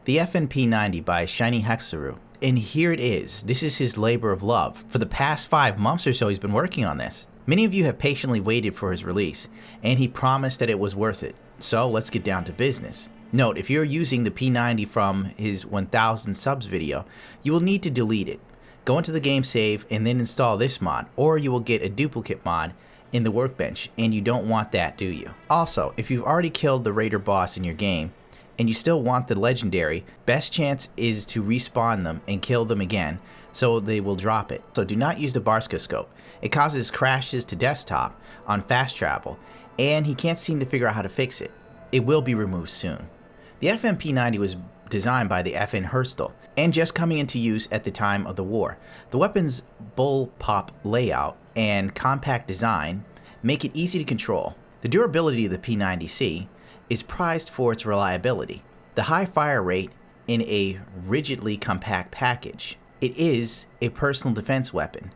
The FNP90 by Shiny Haxorus. And here it is. This is his labor of love. For the past 5 months or so he's been working on this. Many of you have patiently waited for his release, and he promised that it was worth it. So let's get down to business. Note, if you're using the P90 from his 1000 subs video, you will need to delete it. Go into the game save and then install this mod, or you will get a duplicate mod in the workbench, and you don't want that, do you? Also, if you've already killed the raider boss in your game, and you still want the legendary, best chance is to respawn them and kill them again, so they will drop it. So do not use the Barska scope. It causes crashes to desktop on fast travel, and he can't seem to figure out how to fix it. It will be removed soon. The FNP90 was designed by the FN Herstal, and just coming into use at the time of the war. The weapon's bullpup layout and compact design make it easy to control. The durability of the P90C is prized for its reliability. The high fire rate in a rigidly compact package. It is a personal defense weapon,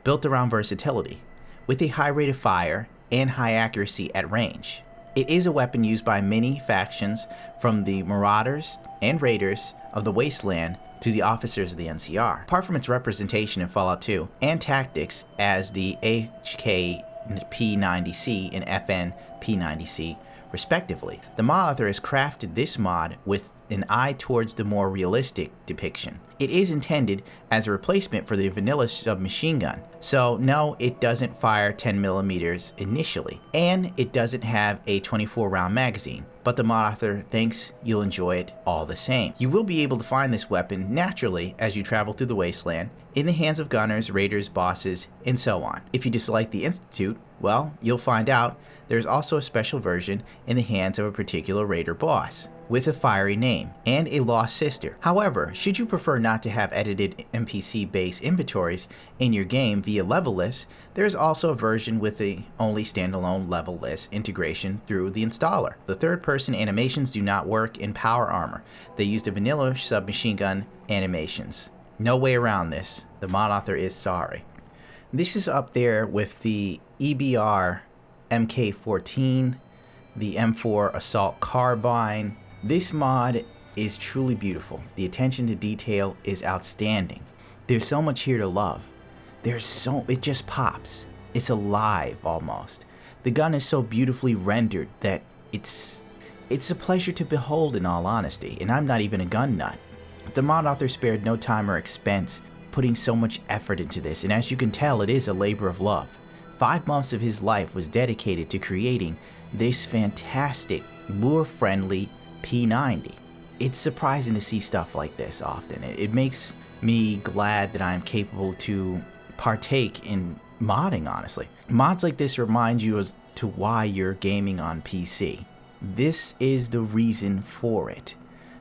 built around versatility, with a high rate of fire and high accuracy at range. It is a weapon used by many factions, from the Marauders and Raiders of the Wasteland to the officers of the NCR. Apart from its representation in Fallout 2 and tactics as the HK P90C and FN P90C, respectively, the mod author has crafted this mod with an eye towards the more realistic depiction. It is intended as a replacement for the vanilla submachine gun, so no, it doesn't fire 10mm initially, and it doesn't have a 24-round magazine, but the mod author thinks you'll enjoy it all the same. You will be able to find this weapon naturally as you travel through the wasteland, in the hands of gunners, raiders, bosses, and so on. If you dislike the Institute, well, you'll find out there's also a special version in the hands of a particular raider boss, with a fiery name, and a lost sister. However, should you prefer not to have edited NPC-based inventories in your game via level lists, there is also a version with the only standalone level list integration through the installer. The third-person animations do not work in Power Armor. They use the vanilla submachine gun animations. No way around this. The mod author is sorry. This is up there with the EBR MK14, the M4 Assault Carbine. This mod is truly beautiful. The attention to detail is outstanding. There's so much here to love. It just pops. It's alive almost. The gun is so beautifully rendered that it's a pleasure to behold, in all honesty, and I'm not even a gun nut. The mod author spared no time or expense putting so much effort into this, and as you can tell, it is a labor of love. 5 months of his life was dedicated to creating this fantastic, lure-friendly P90. It's surprising to see stuff like this often. It makes me glad that I'm capable to partake in modding, honestly. Mods like this remind you as to why you're gaming on PC. This is the reason for it.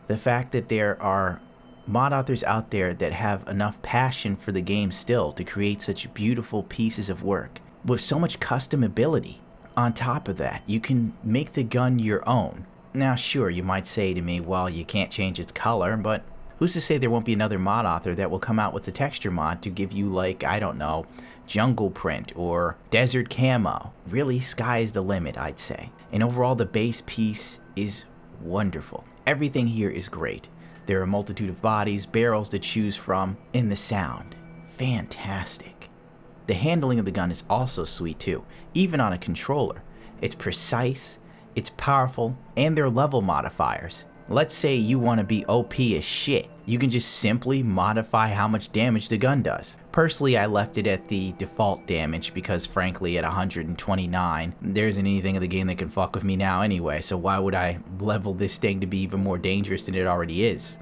The fact that there are mod authors out there that have enough passion for the game still to create such beautiful pieces of work with so much custom ability. On top of that, you can make the gun your own. Now sure, you might say to me, well, you can't change its color, but who's to say there won't be another mod author that will come out with a texture mod to give you, like, I don't know, jungle print or desert camo. Really, sky is the limit, I'd say. And overall, the base piece is wonderful. Everything here is great. There are a multitude of bodies, barrels to choose from, and the sound, fantastic. The handling of the gun is also sweet too, even on a controller. It's precise, it's powerful, and there are level modifiers. Let's say you want to be OP as shit. You can just simply modify how much damage the gun does. Personally, I left it at the default damage because frankly at 129, there isn't anything in the game that can fuck with me now anyway, so why would I level this thing to be even more dangerous than it already is?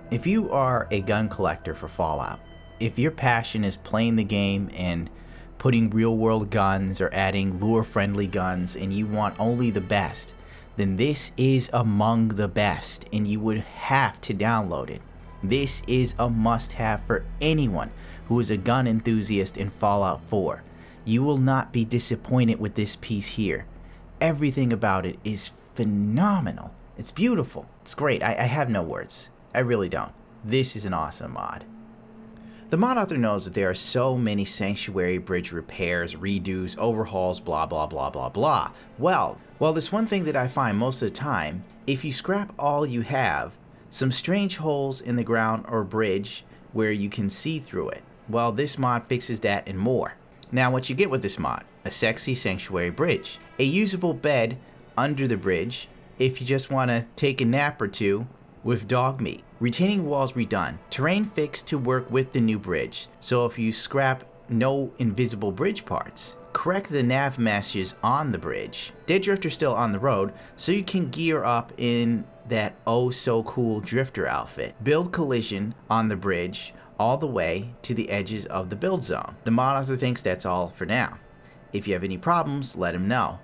If you are a gun collector for Fallout, if your passion is playing the game and putting real-world guns or adding lure-friendly guns and you want only the best, then this is among the best and you would have to download it. This is a must-have for anyone who is a gun enthusiast in Fallout 4. You will not be disappointed with this piece here. Everything about it is phenomenal. It's beautiful. It's great. I have no words. I really don't. This is an awesome mod. The mod author knows that there are so many sanctuary bridge repairs, redos, overhauls, blah blah blah blah blah. Well, there's one thing that I find most of the time. If you scrap all you have, some strange holes in the ground or bridge where you can see through it. Well, this mod fixes that and more. Now what you get with this mod, a sexy sanctuary bridge, a usable bed under the bridge if you just want to take a nap or two with dog meat. Retaining walls redone, terrain fixed to work with the new bridge, so if you scrap no invisible bridge parts. Correct the nav meshes on the bridge. Dead drifter still on the road, so you can gear up in that oh so cool drifter outfit. Build collision on the bridge all the way to the edges of the build zone. The mod author thinks that's all for now. If you have any problems, let him know.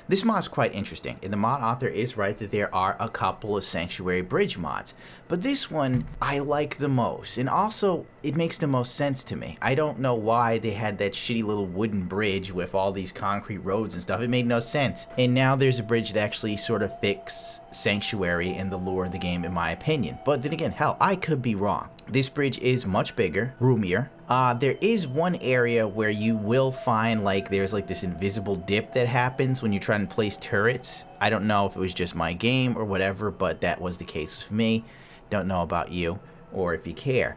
This mod is quite interesting, and the mod author is right that there are a couple of sanctuary bridge mods, but this one I like the most, and also it makes the most sense to me. I don't know why they had that shitty little wooden bridge with all these concrete roads and stuff. It made no sense. And now there's a bridge that actually sort of fits sanctuary and the lore of the game, in my opinion. But then again, hell, I could be wrong. This bridge is much bigger, roomier. There is one area where you will find there's this invisible dip that happens when you try and place turrets. I don't know if it was just my game or whatever, but that was the case with me. Don't know about you or if you care.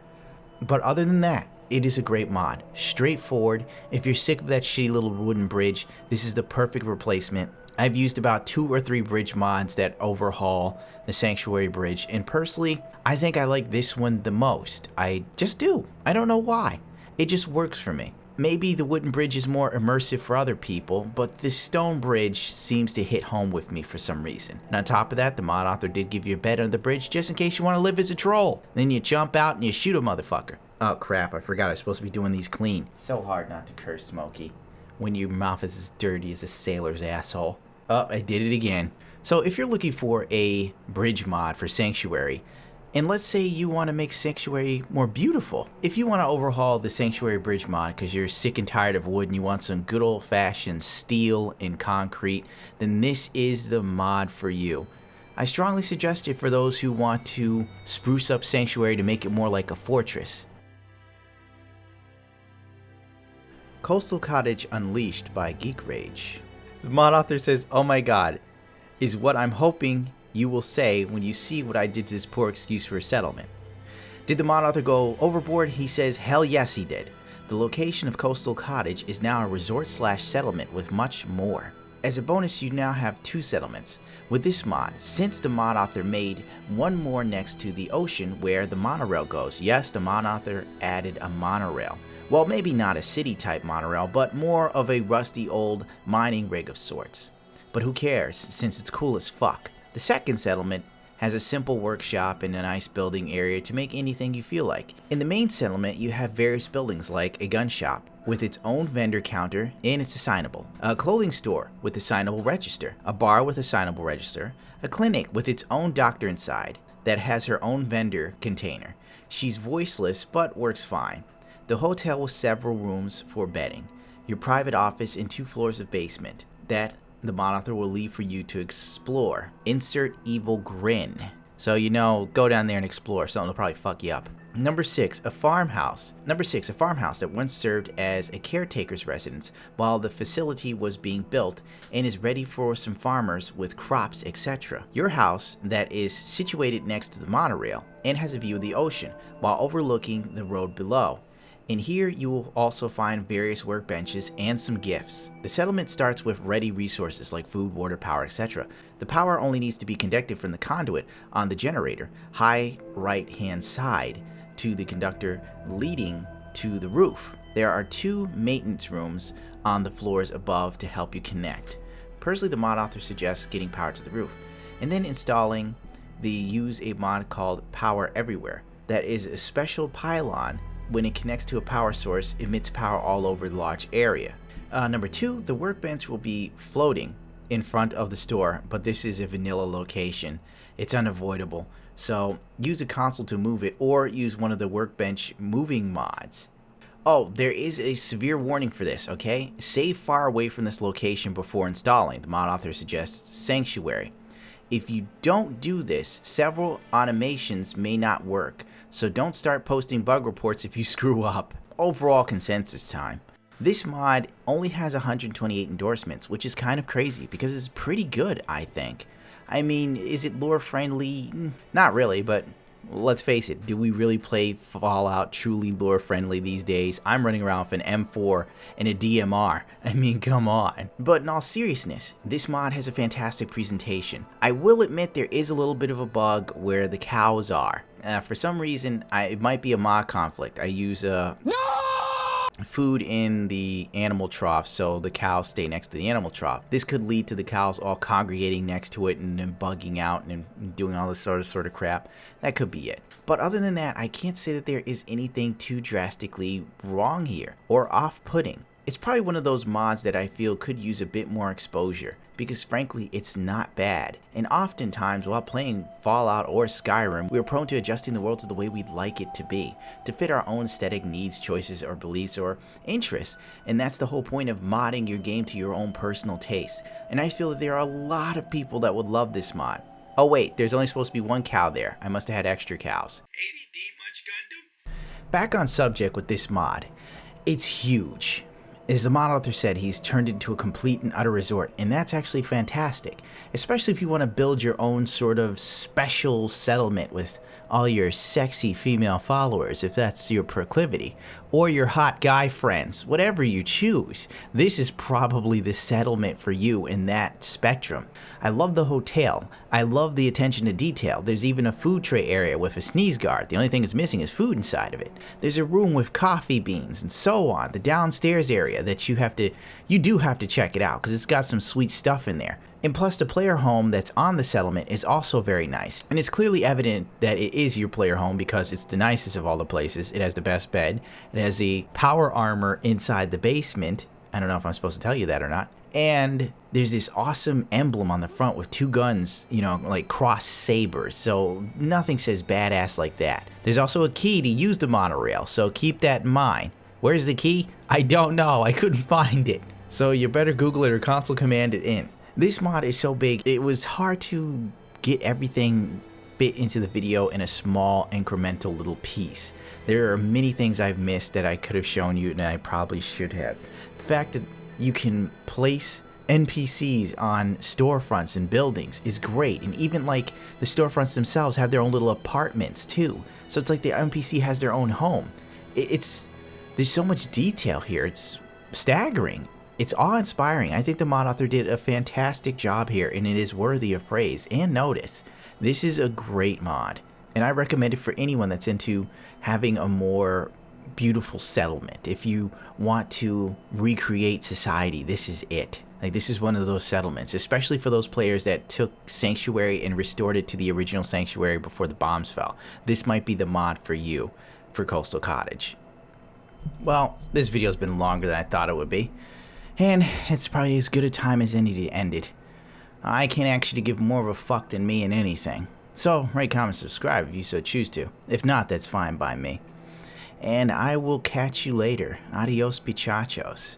But other than that, it is a great mod. Straightforward. If you're sick of that shitty little wooden bridge, this is the perfect replacement. I've used about 2 or 3 bridge mods that overhaul the Sanctuary Bridge, and personally, I think I like this one the most. I just do. I don't know why. It just works for me. Maybe the wooden bridge is more immersive for other people, but this stone bridge seems to hit home with me for some reason. And on top of that, the mod author did give you a bed under the bridge just in case you want to live as a troll. Then you jump out and you shoot a motherfucker. Oh crap, I forgot I was supposed to be doing these clean. It's so hard not to curse, Smokey, when your mouth is as dirty as a sailor's asshole. Oh, I did it again. So if you're looking for a bridge mod for Sanctuary, and let's say you want to make Sanctuary more beautiful, if you want to overhaul the Sanctuary Bridge mod because you're sick and tired of wood and you want some good old-fashioned steel and concrete, then this is the mod for you. I strongly suggest it for those who want to spruce up Sanctuary to make it more like a fortress. Coastal Cottage Unleashed by GreekRage. The mod author says, "Oh my god, is what I'm hoping you will say when you see what I did to this poor excuse for a settlement." Did the mod author go overboard? He says, hell yes he did. The location of Coastal Cottage is now a resort/settlement with much more. As a bonus, you now have 2 settlements. With this mod, since the mod author made one more next to the ocean where the monorail goes. Yes, the mod author added a monorail. Well, maybe not a city-type monorail, but more of a rusty old mining rig of sorts. But who cares, since it's cool as fuck. The second settlement has a simple workshop and a nice building area to make anything you feel like. In the main settlement, you have various buildings like a gun shop with its own vendor counter and it's assignable, a clothing store with assignable register, a bar with assignable register, a clinic with its own doctor inside that has her own vendor container. She's voiceless but works fine. The hotel with several rooms for bedding, your private office and 2 floors of basement that the mod author will leave for you to explore. Insert evil grin. So, go down there and explore. Something will probably fuck you up. Number 6, a farmhouse. Number 6, a farmhouse that once served as a caretaker's residence while the facility was being built and is ready for some farmers with crops, etc. Your house that is situated next to the monorail and has a view of the ocean while overlooking the road below. In here, you will also find various workbenches and some gifts. The settlement starts with ready resources like food, water, power, etc. The power only needs to be conducted from the conduit on the generator, high right-hand side, to the conductor leading to the roof. There are 2 maintenance rooms on the floors above to help you connect. Personally, the mod author suggests getting power to the roof, and then installing use a mod called Power Everywhere. That is a special pylon. When it connects to a power source, emits power all over the large area. Number 2, the workbench will be floating in front of the store, but this is a vanilla location. It's unavoidable, so use a console to move it or use one of the workbench moving mods. Oh, there is a severe warning for this, okay? Save far away from this location before installing. The mod author suggests Sanctuary. If you don't do this, several automations may not work, so don't start posting bug reports if you screw up. Overall consensus time. This mod only has 128 endorsements, which is kind of crazy because it's pretty good, I think. I mean, is it lore friendly? Not really, but Let's face it, do we really play Fallout truly lore friendly these days? I'm running around with an M4 and a DMR. I mean, come on. But in all seriousness, this mod has a fantastic presentation. I will admit there is a little bit of a bug where the cows are. For some reason, it might be a mod conflict. I use food in the animal trough so the cows stay next to the animal trough. This could lead to the cows all congregating next to it and then bugging out and doing all this sort of crap. That could be it. But other than that, I can't say that there is anything too drastically wrong here or off-putting. It's probably one of those mods that I feel could use a bit more exposure, because frankly it's not bad. And oftentimes while playing Fallout or Skyrim, we're prone to adjusting the world to the way we'd like it to be, to fit our own aesthetic needs, choices, or beliefs, or interests. And that's the whole point of modding your game to your own personal taste. And I feel that there are a lot of people that would love this mod. Oh wait, there's only supposed to be one cow there. I must have had extra cows. ADD much, Gundam? Back on subject with this mod, it's huge. As the mod author said, he's turned it into a complete and utter resort, and that's actually fantastic, especially if you want to build your own sort of special settlement with all your sexy female followers, if that's your proclivity, or your hot guy friends, whatever you choose. This is probably the settlement for you in that spectrum. I love the hotel. I love the attention to detail. There's even a food tray area with a sneeze guard. The only thing that's missing is food inside of it. There's a room with coffee beans and so on. The downstairs area that you do have to check it out because it's got some sweet stuff in there. And plus the player home that's on the settlement is also very nice. And it's clearly evident that it is your player home because it's the nicest of all the places. It has the best bed. It has the power armor inside the basement. I don't know if I'm supposed to tell you that or not. And there's this awesome emblem on the front with two guns, you know, like cross sabers. So nothing says badass like that. There's also a key to use the monorail, so keep that in mind. Where's the key? I don't know. I couldn't find it. So you better Google it or console command it in. This mod is so big, it was hard to get everything fit into the video in a small incremental little piece. There are many things I've missed that I could have shown you and I probably should have. The fact that you can place NPCs on storefronts and buildings is great, and even like the storefronts themselves have their own little apartments too. So it's like the NPC has their own home. There's so much detail here. It's staggering. It's awe-inspiring. I think the mod author did a fantastic job here, and it is worthy of praise and notice. This is a great mod, and I recommend it for anyone that's into having a more beautiful settlement. If you want to recreate society, this is it. Like, this is one of those settlements, especially for those players that took Sanctuary and restored it to the original Sanctuary before the bombs fell. This might be the mod for you for Coastal Cottage. Well, this video's been longer than I thought it would be, and it's probably as good a time as any to end it. I can't actually give more of a fuck than me in anything. So, rate, comment, subscribe if you so choose to. If not, that's fine by me. And I will catch you later. Adios, bichachos.